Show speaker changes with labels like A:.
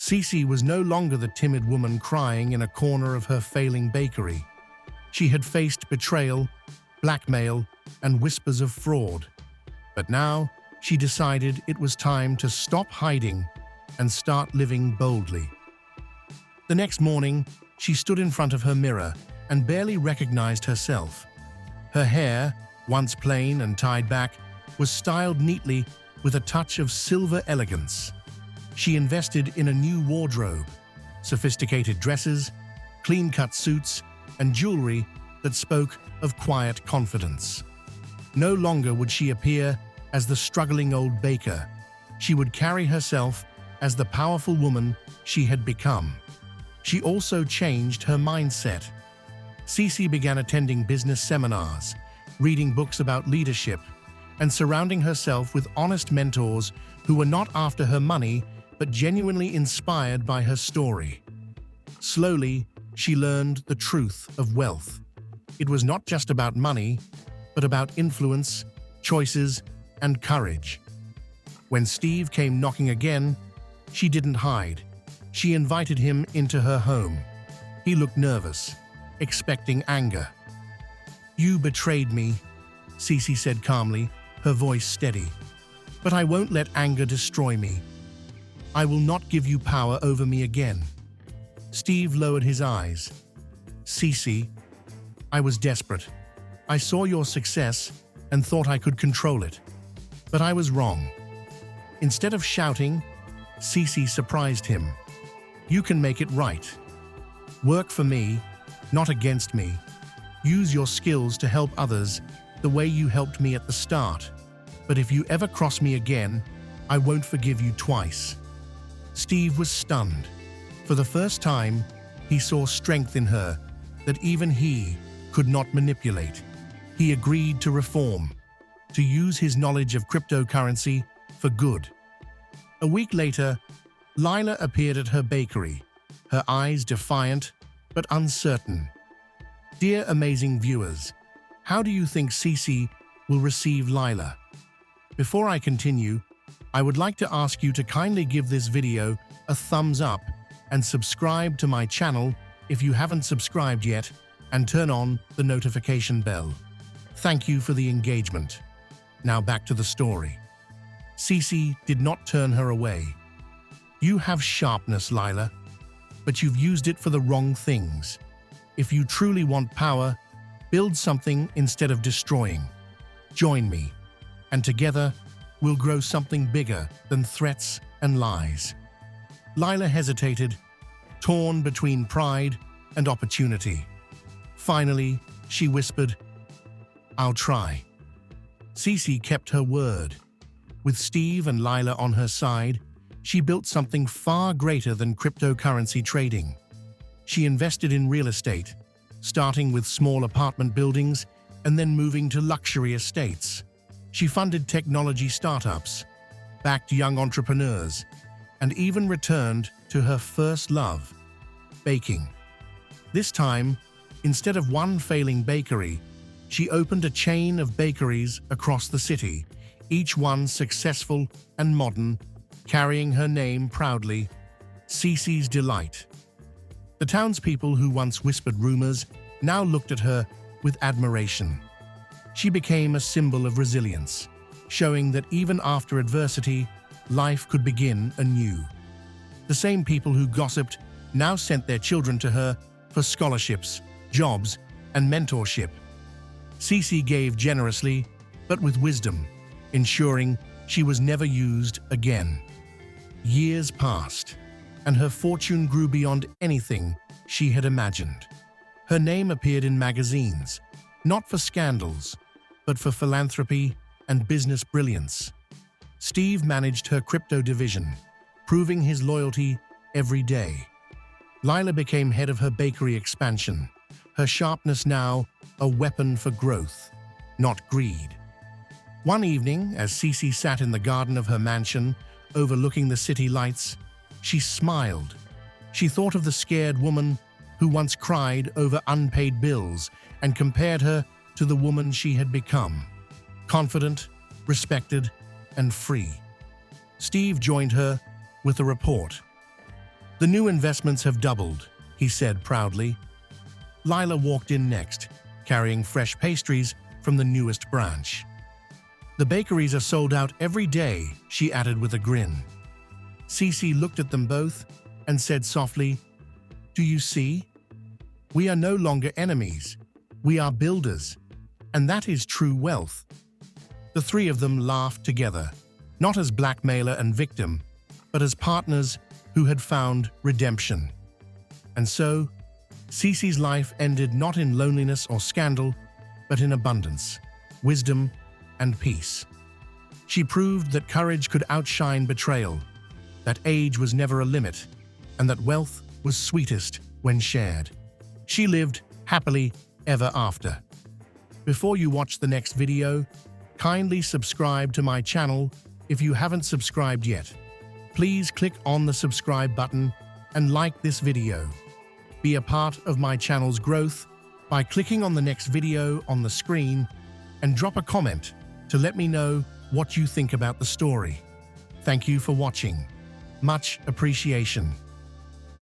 A: Cece was no longer the timid woman crying in a corner of her failing bakery. She had faced betrayal, blackmail, and whispers of fraud. But now, she decided it was time to stop hiding and start living boldly. The next morning, she stood in front of her mirror and barely recognized herself. Her hair, once plain and tied back, was styled neatly with a touch of silver elegance. She invested in a new wardrobe, sophisticated dresses, clean-cut suits, and jewelry that spoke of quiet confidence. No longer would she appear as the struggling old baker. She would carry herself as the powerful woman she had become. She also changed her mindset. Cece began attending business seminars, reading books about leadership, and surrounding herself with honest mentors who were not after her money but genuinely inspired by her story. Slowly, she learned the truth of wealth. It was not just about money, but about influence, choices, and courage. When Steve came knocking again, she didn't hide. She invited him into her home. He looked nervous, expecting anger. "You betrayed me," Cece said calmly, her voice steady. "But I won't let anger destroy me. I will not give you power over me again." Steve lowered his eyes. "Cece, I was desperate. I saw your success and thought I could control it. But I was wrong." Instead of shouting, Cece surprised him. "You can make it right. Work for me, not against me. Use your skills to help others the way you helped me at the start. But if you ever cross me again, I won't forgive you twice." Steve was stunned. For the first time, he saw strength in her that even he could not manipulate. He agreed to reform, to use his knowledge of cryptocurrency for good. A week later, Lila appeared at her bakery, her eyes defiant but uncertain. Dear amazing viewers, how do you think Cece will receive Lila? Before I continue, I would like to ask you to kindly give this video a thumbs up and subscribe to my channel if you haven't subscribed yet, and turn on the notification bell. Thank you for the engagement. Now back to the story. Cece did not turn her away. "You have sharpness, Lila, but you've used it for the wrong things. If you truly want power, build something instead of destroying. Join me, and together we'll grow something bigger than threats and lies." Lila hesitated, torn between pride and opportunity. Finally, she whispered, "I'll try." Cece kept her word. With Steve and Lila on her side, she built something far greater than cryptocurrency trading. She invested in real estate, starting with small apartment buildings and then moving to luxury estates. She funded technology startups, backed young entrepreneurs, and even returned to her first love, baking. This time, instead of one failing bakery, she opened a chain of bakeries across the city, each one successful and modern, carrying her name proudly, Cece's Delight. The townspeople who once whispered rumors now looked at her with admiration. She became a symbol of resilience, showing that even after adversity, life could begin anew. The same people who gossiped now sent their children to her for scholarships, jobs, and mentorship. Cece gave generously, but with wisdom, ensuring she was never used again. Years passed, and her fortune grew beyond anything she had imagined. Her name appeared in magazines, not for scandals, but for philanthropy and business brilliance. Steve managed her crypto division, proving his loyalty every day. Lila became head of her bakery expansion, her sharpness now a weapon for growth, not greed. One evening, as Cece sat in the garden of her mansion, overlooking the city lights, she smiled. She thought of the scared woman who once cried over unpaid bills and compared her to the woman she had become, confident, respected, and free. Steve joined her with a report. "The new investments have doubled," he said proudly. Lila walked in next, carrying fresh pastries from the newest branch. "The bakeries are sold out every day," she added with a grin. Cece looked at them both and said softly, "Do you see? We are no longer enemies. We are builders, and that is true wealth." The three of them laughed together, not as blackmailer and victim, but as partners who had found redemption. And so, Cece's life ended not in loneliness or scandal, but in abundance, wisdom, and peace. She proved that courage could outshine betrayal, that age was never a limit, and that wealth was sweetest when shared. She lived happily ever after. Before you watch the next video, kindly subscribe to my channel if you haven't subscribed yet. Please click on the subscribe button and like this video. Be a part of my channel's growth by clicking on the next video on the screen and drop a comment to let me know what you think about the story. Thank you for watching. Much appreciation.